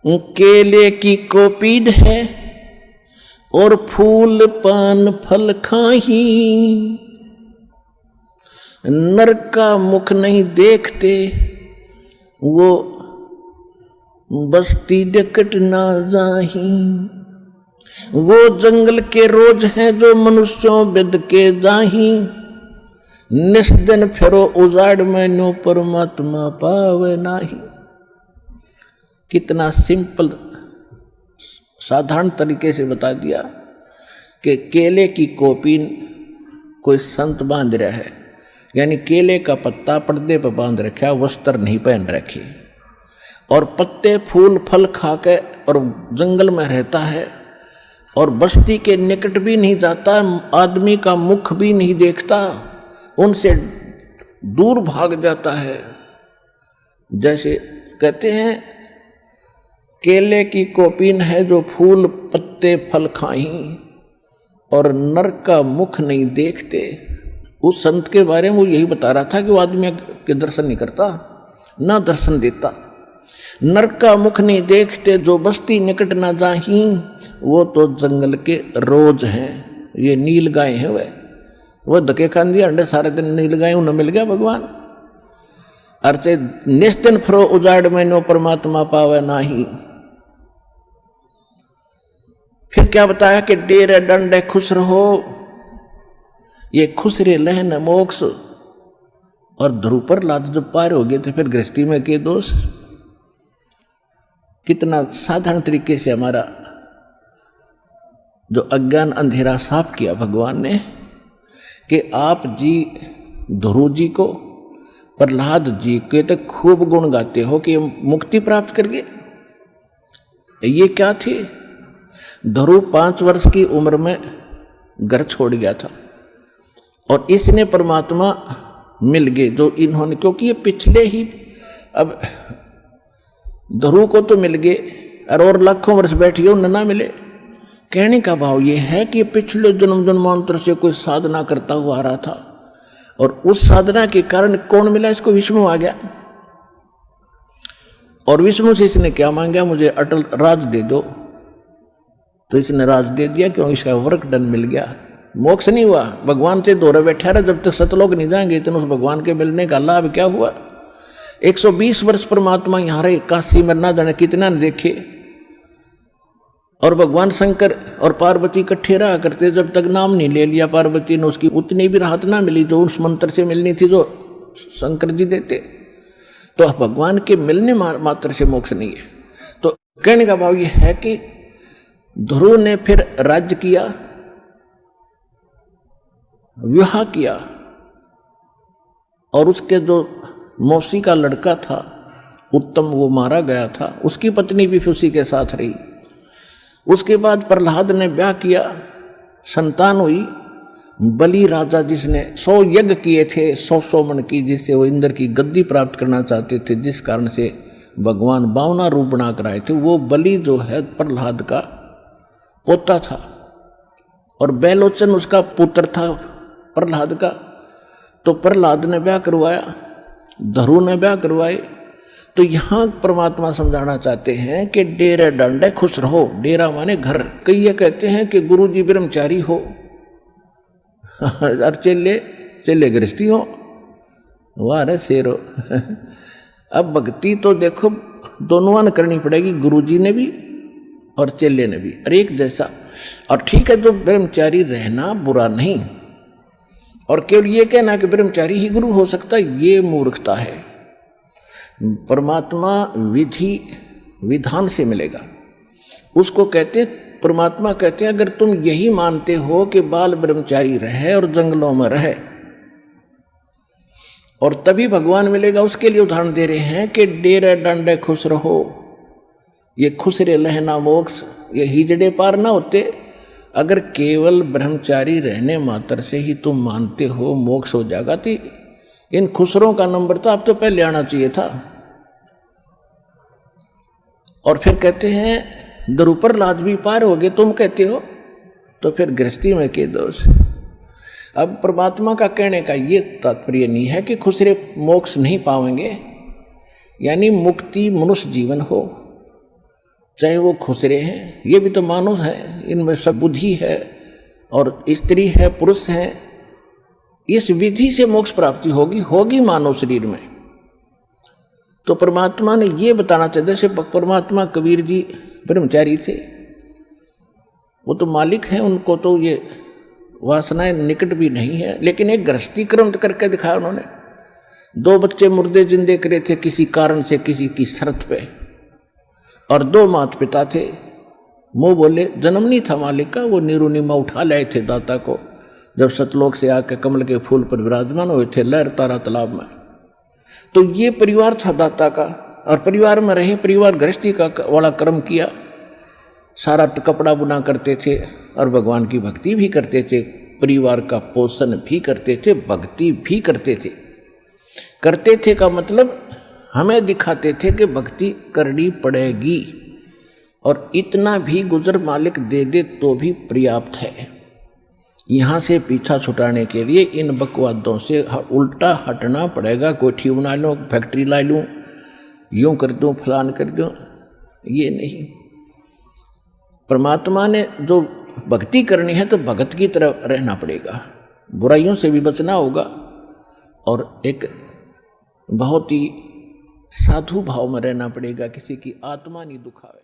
केले की कोपीड है और फूल पान फल खाही, नर का मुख नहीं देखते वो बस्ती डकट ना जाही। वो जंगल के रोज हैं जो मनुष्यों बिद के जाही, निस दिन फिरो उजाड़ में नो परमात्मा पावे नाही। कितना सिंपल साधारण तरीके से बता दिया कि केले की कोपीन कोई संत बांध रहा है, यानी केले का पत्ता पर्दे पर बांध रखा, वस्त्र नहीं पहन रखे, और पत्ते फूल फल खा के और जंगल में रहता है और बस्ती के निकट भी नहीं जाता, आदमी का मुख भी नहीं देखता, उनसे दूर भाग जाता है। जैसे कहते हैं केले की कोपीन है जो फूल पत्ते फल खाही और नर का मुख नहीं देखते। उस संत के बारे में वो यही बता रहा था कि वो आदमी के दर्शन नहीं करता, ना दर्शन देता। नर का मुख नहीं देखते जो बस्ती निकट ना जाही, वो तो जंगल के रोज हैं। ये नील गाय हैं, वह धके खान दिया अंडे सारे दिन नील गाय उन्हें मिल गया भगवान। अर्चे निस्तिन फरो उजाड़ में नो परमात्मा पावे नाही। फिर क्या बताया कि डेरे डंडे खुश रहो, ये खुश रे लहन मोक्ष। और ध्रुव प्रहलाद जब पार हो गए थे फिर गृहस्थी में के दोष। कितना साधारण तरीके से हमारा जो अज्ञान अंधेरा साफ किया भगवान ने कि आप जी ध्रुव जी को प्रहलाद जी के तो खूब गुण गाते हो कि मुक्ति प्राप्त कर गए। ये क्या थी? ध्रुव 5 वर्ष की उम्र में घर छोड़ गया था और इसने परमात्मा मिल गए जो इन्होंने, क्योंकि ये पिछले ही अब ध्रुव को तो मिल गए और लाखों वर्ष बैठिए उन्हें ना मिले। कहने का भाव ये है कि पिछले जन्म जन्मांतर से कोई साधना करता हुआ आ रहा था और उस साधना के कारण कौन मिला इसको? विष्णु आ गया। और विष्णु से इसने क्या मांगा? मुझे अटल राज दे दो। तो इसने राज दे दिया क्योंकि इसका वर्क डन मिल गया। मोक्ष नहीं हुआ, भगवान से दोहरे बैठा रहा जब तक सतलोक नहीं जाएंगे। इतना उस भगवान के मिलने का लाभ क्या हुआ? 120 वर्ष परमात्मा यहाँ रहे, काशी में ना जाने कितना ने देखे। और भगवान शंकर और पार्वती इकट्ठे रहा करते, जब तक नाम नहीं ले लिया पार्वती ने उसकी उतनी भी राहत ना मिली जो उस मंत्र से मिलनी थी जो शंकर जी देते। तो भगवान के मिलने मात्र से मोक्ष नहीं है। तो कहने का भाव यह है कि ध्रुव ने फिर राज्य किया, विवाह किया, और उसके जो मौसी का लड़का था उत्तम वो मारा गया था, उसकी पत्नी भी उसी के साथ रही। उसके बाद प्रहलाद ने ब्याह किया, संतान हुई। बलि राजा जिसने 100 यज्ञ किए थे 100 मन की, जिससे वो इंद्र की गद्दी प्राप्त करना चाहते थे, जिस कारण से भगवान 52 रूप बना कर आए थे, वो बलि जो है प्रहलाद का पोता था और बैलोचन उसका पुत्र था प्रहलाद का। तो प्रहलाद ने ब्याह करवाया, ध्रुव ने ब्याह करवाए। तो यहाँ परमात्मा समझाना चाहते हैं कि डेरे डंडे खुश रहो। डेरा माने घर। कई ये कहते हैं कि गुरु जी ब्रह्मचारी हो और चेले गृहस्थी हो। वाह रे शेरो। अब भक्ति तो देखो दोनों ने करनी पड़ेगी, गुरु जी ने भी और चेले ने भी, और एक जैसा। और ठीक है, जो ब्रह्मचारी रहना बुरा नहीं, और केवल ये कहना कि ब्रह्मचारी ही गुरु हो सकता है, ये मूर्खता है। परमात्मा विधि विधान से मिलेगा, उसको कहते हैं। परमात्मा कहते हैं अगर तुम यही मानते हो कि बाल ब्रह्मचारी रहे और जंगलों में रहे और तभी भगवान मिलेगा, उसके लिए उदाहरण दे रहे हैं कि डेरे डंडे खुश रहो। ये खुश रे लहना मोक्ष, ये हिजड़े पार ना होते अगर केवल ब्रह्मचारी रहने मात्र से ही तुम मानते हो मोक्ष हो जाएगा। तो इन खुसरों का नंबर तो अब तो पहले आना चाहिए था। और फिर कहते हैं ध्रुव प्रहलाद भी पार हो गए, तुम कहते हो, तो फिर गृहस्थी में के दोष। अब परमात्मा का कहने का ये तात्पर्य नहीं है कि खुसरे मोक्ष नहीं पाएंगे, यानी मुक्ति मनुष्य जीवन हो, चाहे वो खुसरे हैं, ये भी तो मानुष है, इनमें सब बुद्धि है और स्त्री है पुरुष है। इस विधि से मोक्ष प्राप्ति होगी मानव शरीर में। तो परमात्मा ने ये बताना चाहिए। जैसे परमात्मा कबीर जी ब्रह्मचारी थे, वो तो मालिक हैं, उनको तो ये वासनाएं निकट भी नहीं है, लेकिन एक गृहस्थी क्रम करके दिखाया उन्होंने। 2 बच्चे मुर्दे जिंदे करे थे किसी कारण से, किसी की शर्त पे, और 2 माता पिता थे। वो बोले जन्म नहीं था मालिक का, वो नीरुनिमा उठा लाए थे दाता को, जब सतलोक से आके कमल के फूल पर विराजमान हुए थे लहर तारा तालाब में। तो ये परिवार था दाता का, और परिवार में रहे, परिवार गृहस्थी का वाला कर्म किया, सारा कपड़ा बुना करते थे और भगवान की भक्ति भी करते थे, परिवार का पोषण भी करते थे, भक्ति भी करते थे का मतलब हमें दिखाते थे कि भक्ति करनी पड़ेगी, और इतना भी गुजर मालिक दे दे तो भी पर्याप्त है। यहाँ से पीछा छुटाने के लिए इन बकवादों से उल्टा हटना पड़ेगा। कोठी बना लूँ, फैक्ट्री ला लूँ, यूँ कर दूँ, फलान कर दूँ, ये नहीं। परमात्मा ने जो भक्ति करनी है तो भगत की तरह रहना पड़ेगा, बुराइयों से भी बचना होगा, और एक बहुत ही साधु भाव में रहना पड़ेगा, किसी की आत्मा नहीं दुखावे।